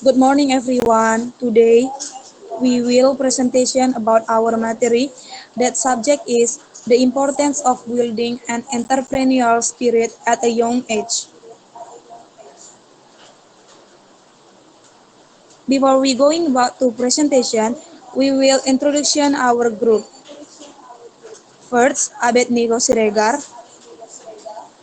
Good morning everyone. Today we will presentation about our material. That subject is the importance of building an entrepreneurial spirit at a young age. Before we going back to presentation, we will introduction our group. First, ABED NEGO SIREGAR.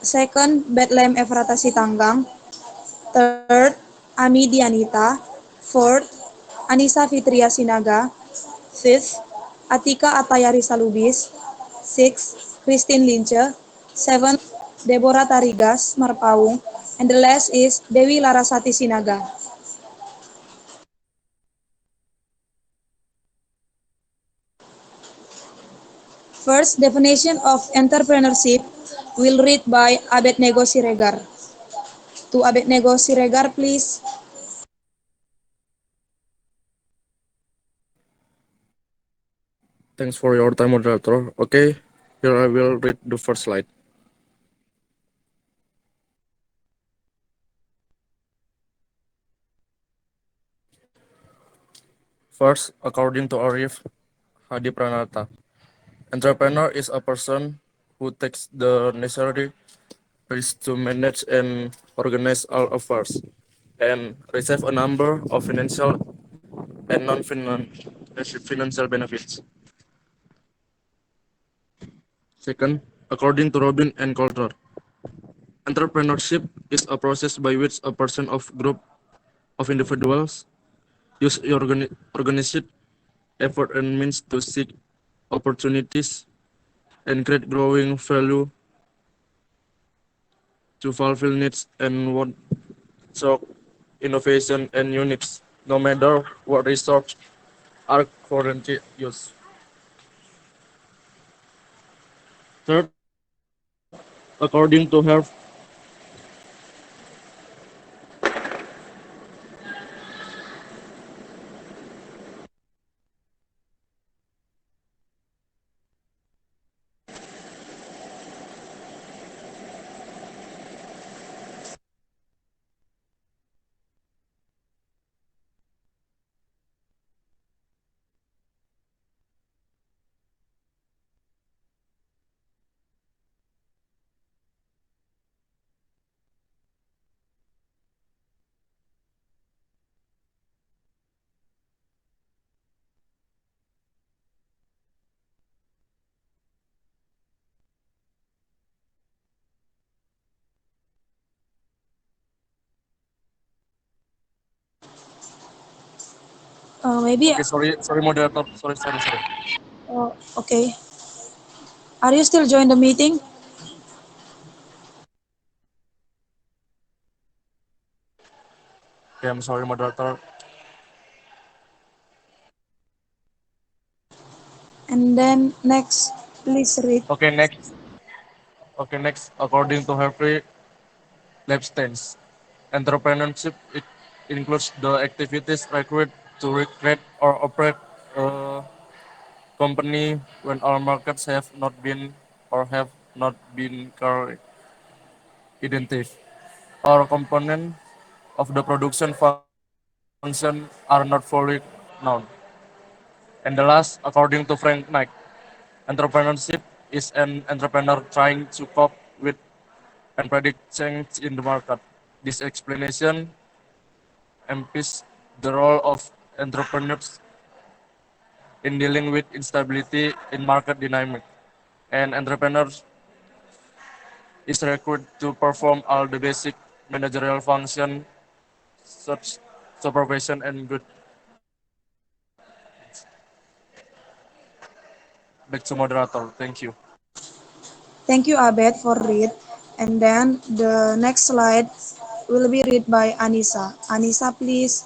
Second, BETHLEHEM EFRATA SITANGGANG. Third, AMI DIANITA. Fourth, Anisa FITRIA Sinaga. Fifth, ATIKA ATAYARISAH LUBIS. Sixth, CHRISTIN LINCE. Seventh, DEBORA TARIGAS MARPAUNG. And the last is DEWI LARASATI Sinaga. First, definition of entrepreneurship will read by ABED NEGO SIREGAR. To ABED NEGO SIREGAR, please. Thanks for your time, moderator. Okay, here I will read the first slide. First, according to Arif Hadi Pranata, entrepreneur is a person who takes the necessary risk to manage and organize all affairs and receive a number of financial and non-financial benefits. Second, according to Robin and Coulter, entrepreneurship is a process by which a person or group of individuals use organized effort and means to seek opportunities and create growing value to fulfill needs and want so innovation and units, no matter what resources are currently used. Third, according to her, Maybe, okay, sorry, moderator, sorry. okay. Are you still join the meeting? Okay, I'm sorry, moderator. And then next, please read. Okay, next. Okay, next, according to Harvey Lepstein's entrepreneurship, it includes the activities required to recreate or operate a company when our markets have not been or have not been clearly identified. Our component of the production function are not fully known. And the last, according to Frank Knight, entrepreneurship is an entrepreneur trying to cope with and predict change in the market. This explanation emphasizes the role of entrepreneurs in dealing with instability in market dynamic. And entrepreneurs is required to perform all the basic managerial function such supervision and good. Back to moderator. Thank you. Thank you, Abed, for read. And then the next slide will be read by Anisa. Anisa, please.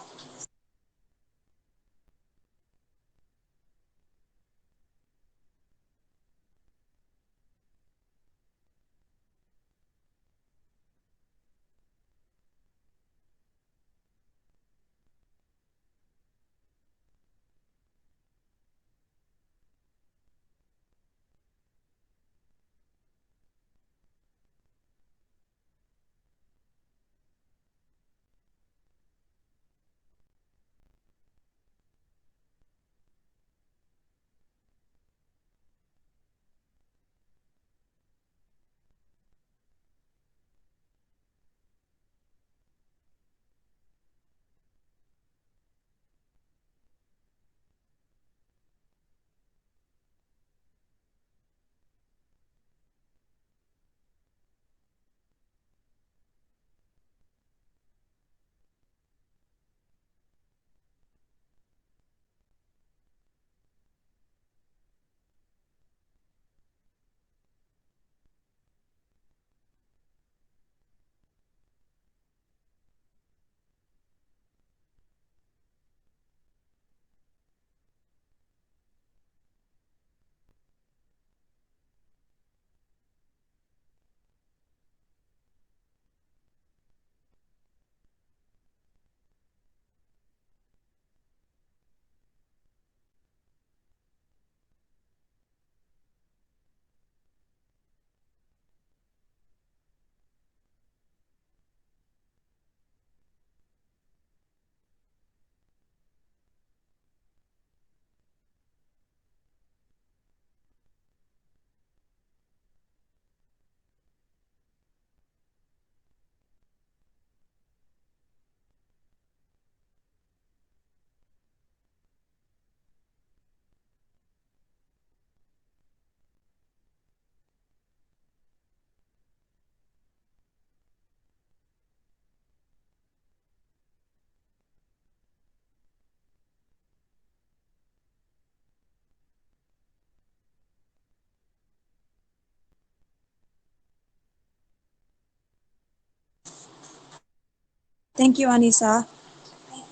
Thank you, Anisa.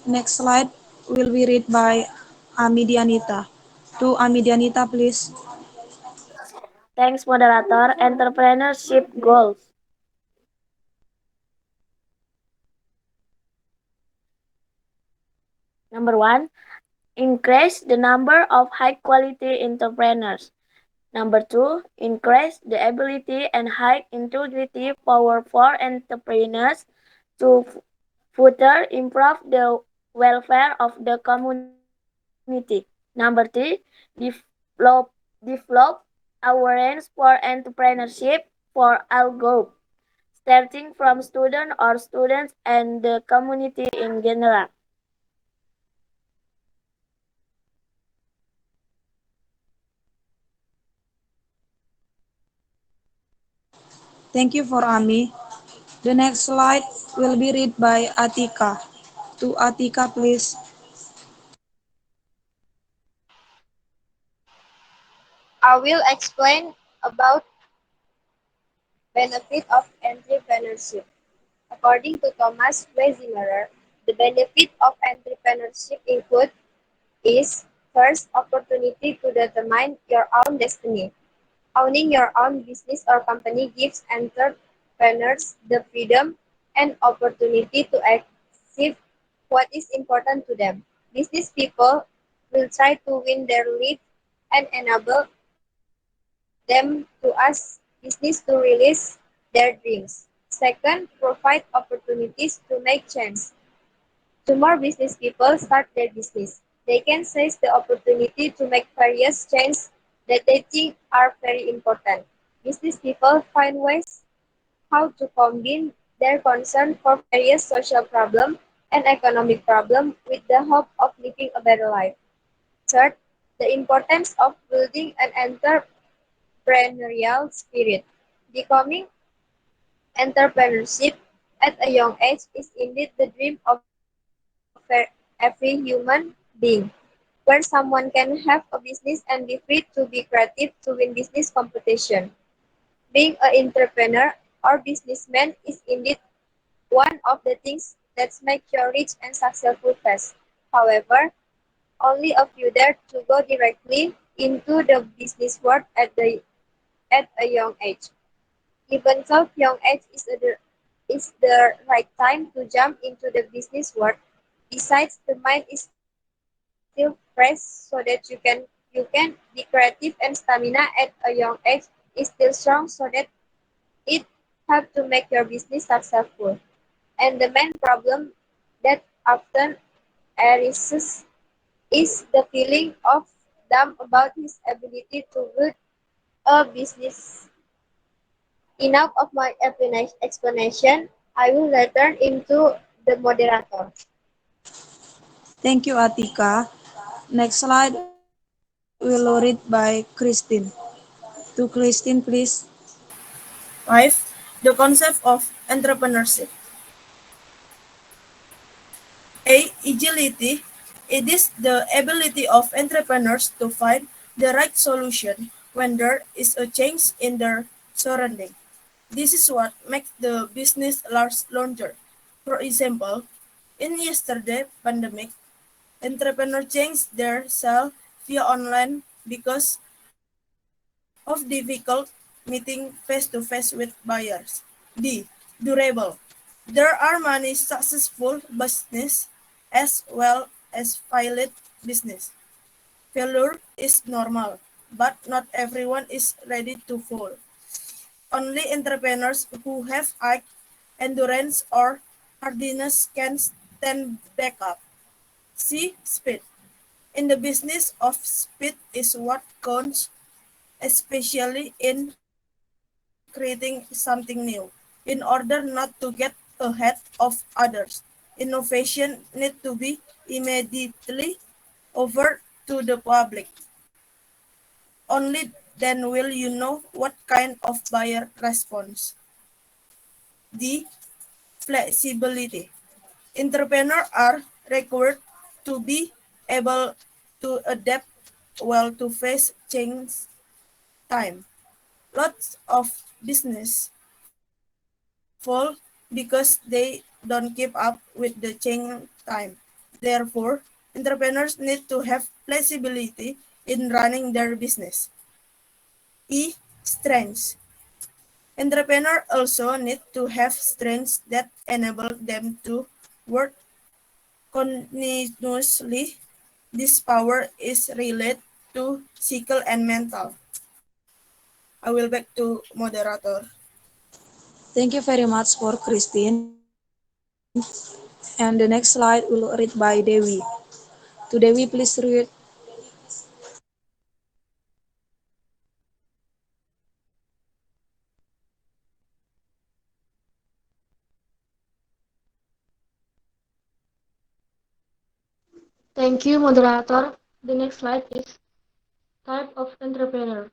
Next slide will be read by Ami Dianita. To Ami Dianita, please. Thanks, moderator. Entrepreneurship goals. Number one, increase the number of high quality entrepreneurs. Number two, increase the ability and high integrity power for entrepreneurs to further improve the welfare of the community. Number three, develop awareness for entrepreneurship for all groups, starting from students or students and the community in general. Thank you for Ami. The next slide will be read by Atika. To Atika, please. I will explain about benefit of entrepreneurship. According to Thomas Weisinger, the benefit of entrepreneurship include is first opportunity to determine your own destiny. Owning your own business or company gives entrepreneurs the freedom and opportunity to achieve what is important to them. Business people will try to win their lead and enable them to ask business to release their dreams. Second, provide opportunities to make change. To more business people start their business, they can seize the opportunity to make various changes that they think are very important. Business people find ways how to combine their concern for various social problems and economic problems with the hope of living a better life. Third, the importance of building an entrepreneurial spirit. Becoming entrepreneurship at a young age is indeed the dream of every human being, where someone can have a business and be free to be creative to win business competition. Being an entrepreneur or businessman is indeed one of the things that make you rich and successful fast. However, only a few dare to go directly into the business world at a young age. Even though young age is the right time to jump into the business world, besides the mind is still fresh so that you can be creative and stamina at a young age is still strong so that it help to make your business successful. And the main problem that often arises is the feeling of doubt about his ability to build a business. Enough of my explanation. I will return into the moderator. Thank you, Atika. Next slide will be read by Christine. To Christine, please. 5. The concept of entrepreneurship. A. Agility. It is the ability of entrepreneurs to find the right solution when there is a change in their surrounding. This is what makes the business last longer. For example, in yesterday pandemic, entrepreneurs changed their sale via online because of difficult meeting face-to-face with buyers. D. Durable. There are many successful business as well as failed business. Failure is normal, but not everyone is ready to fall. Only entrepreneurs who have high endurance or hardiness can stand back up. C. Speed. In the business of speed is what counts, especially in creating something new. In order not to get ahead of others, innovation need to be immediately over to the public. Only then will you know what kind of buyer response. D. Flexibility. Entrepreneurs are required to be able to adapt well to face change time. Lots of business fall because they don't don't keep up with the change time. Therefore, entrepreneurs need to have flexibility in running their business. E. Strengths. Entrepreneurs also need to have strengths that enable them to work continuously. This power is related to physical and mental. I will back to moderator. Thank you very much for Christine. And the next slide will read by Dewi. To Dewi, please read. Thank you, moderator. The next slide is type of entrepreneur.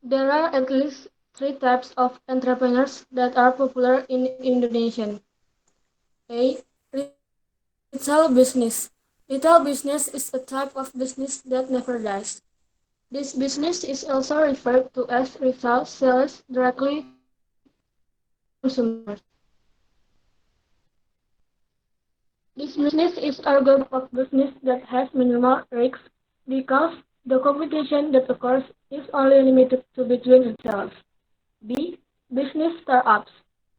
There are at least three types of entrepreneurs that are popular in Indonesia. A. Retail business. Retail business is a type of business that never dies. This business is also referred to as retail sales directly to consumers. This business is a group of business that has minimal risks because the competition that occurs is only limited to between itself. B. Business startups.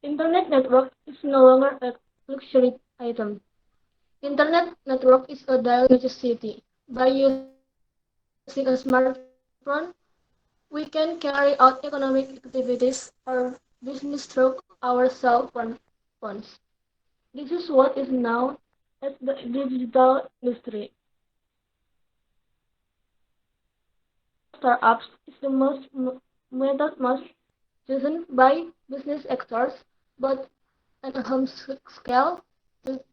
Internet network is no longer a luxury item. Internet network is a daily necessity. By using a smartphone, we can carry out economic activities or business through our cell phones. This is what is known as the digital industry. Business startups is the method most chosen by business actors, but on a home scale,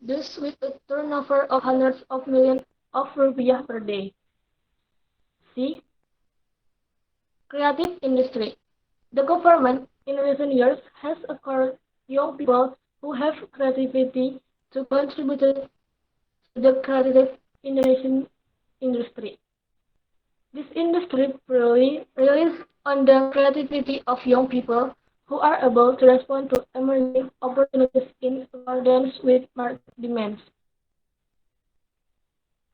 this with a turnover of hundreds of millions of rupiah per day. C. Creative industry. The government in recent years has encouraged young people who have creativity to contribute to the creative Indonesian industry. This industry really relies on the creativity of young people who are able to respond to emerging opportunities in accordance with market demands.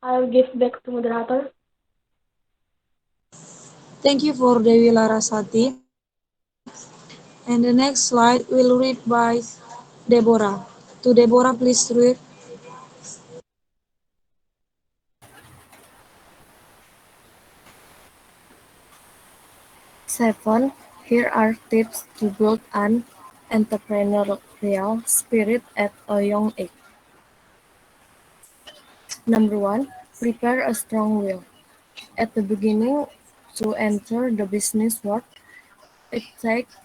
I'll give back to moderator. Thank you for Dewi Larasati. And the next slide will read by Deborah. To Deborah, please read. 7. Here are tips to build an entrepreneurial spirit at a young age. Number 1. Prepare a strong will. At the beginning, to enter the business world, it takes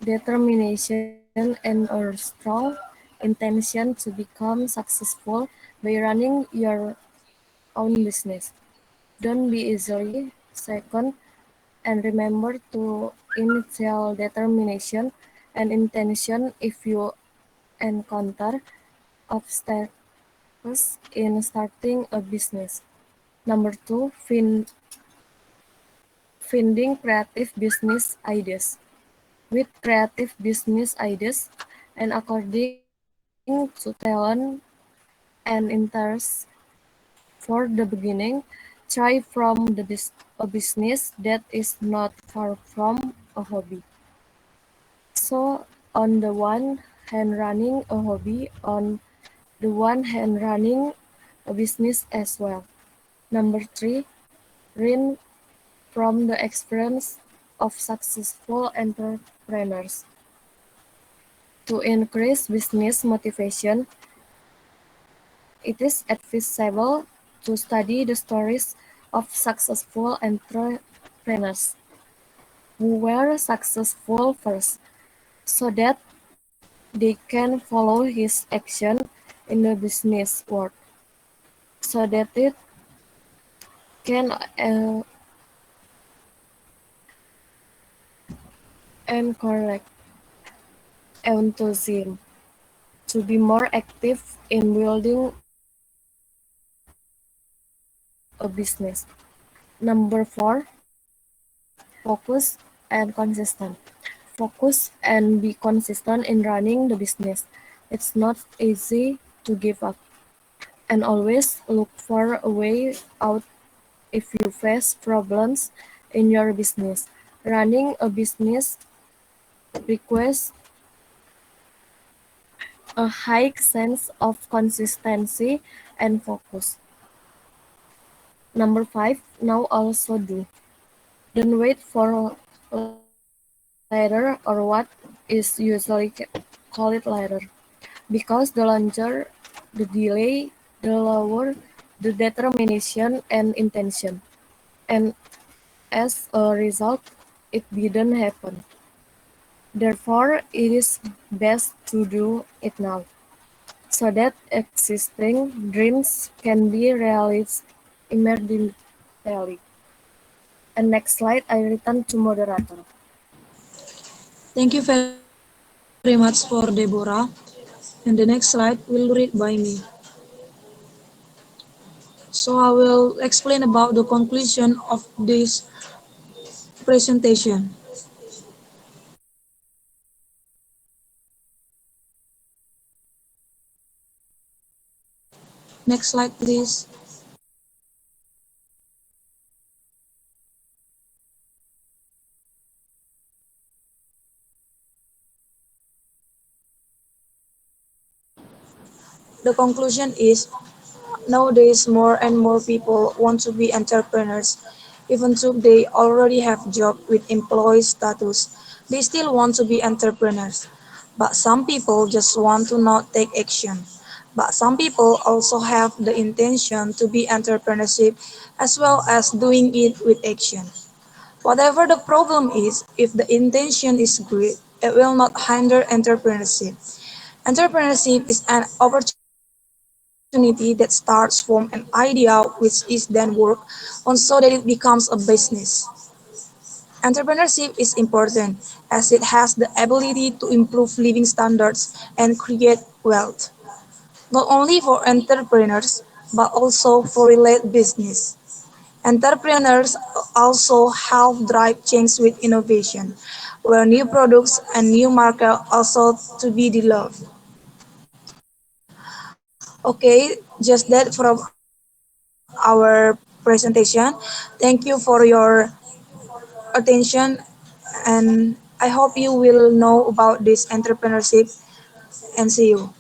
determination and a strong intention to become successful by running your own business. Don't be easily second, and remember to initial determination and intention if you encounter obstacles in starting a business. Number 2, finding creative business ideas. With creative business ideas and according to talent and interest for the beginning, try from a business that is not far from a hobby. So on the one hand running a hobby, on the one hand running a business as well. Number 3, learn from the experience of successful entrepreneurs. To increase business motivation, it is advisable to study the stories of successful entrepreneurs who were successful first, so that they can follow his action in the business world, so that it can encourage enthusiasm to be more active in building a business. Number 4, focus and consistent. Focus and be consistent in running the business. It's not easy to give up, and always look for a way out if you face problems in your business. Running a business requires a high sense of consistency and focus. Number five, now also do. Don't wait for later, or what is usually called it later, because the longer the delay, the lower the determination and intention. And as a result, it didn't happen. Therefore, it is best to do it now, so that existing dreams can be realized immediately. And next slide, I return to moderator. Thank you very much for Deborah. And the next slide will read by me. So I will explain about the conclusion of this presentation. Next slide, please. The conclusion is nowadays more and more people want to be entrepreneurs. Even though they already have job with employee status, they still want to be entrepreneurs. But some people just want to not take action. But some people also have the intention to be entrepreneurship as well as doing it with action. Whatever the problem is, if the intention is good, it will not hinder entrepreneurship. Entrepreneurship is an opportunity that starts from an idea which is then worked on so that it becomes a business. Entrepreneurship is important as it has the ability to improve living standards and create wealth, not only for entrepreneurs but also for related business. Entrepreneurs also help drive change with innovation, where new products and new market also to be developed. Okay, just that from our presentation. Thank you for your attention, and I hope you will know about this entrepreneurship, and see you.